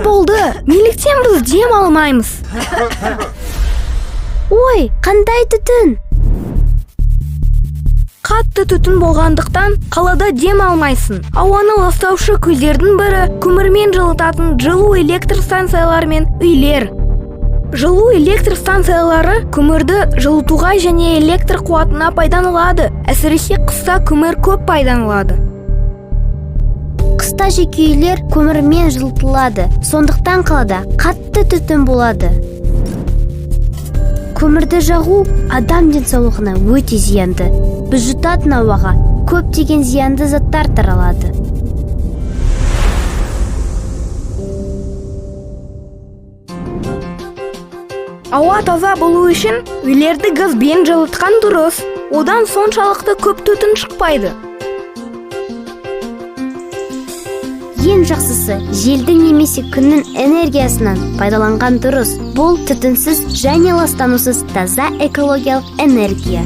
болды? Неліктен біз дем алмаймыз? Ой, қандай түтін? Қатты түтін болғандықтан қалада дем алмайсың. Ауаны ластаушы көздердің бірі көмірмен жылытатын жылу электр станциялары мен үйлер. Жылу электр станциялары көмірді жылытуға және электр қуатына пайдаланылады. Әсіресе қыста көмір көп пайдаланылады. Қыста жеке үйлер көмірмен жылытылады, сондықтан қалада қатты түтін болады. Көмірді жағу адам денсаулығына өте зиянды. Біз жұтатын ауаға көптеген зиянды заттар таралады. Ауа таза болу үшін үйлерді газбен жылытқан дұрыс. Одан соншалықты көп түтін шықпайды. Ең жақсысы желдің немесе күннің энергиясынан пайдаланған дұрыс. Бұл түтінсіз және ластанусыз таза экологиялық энергия.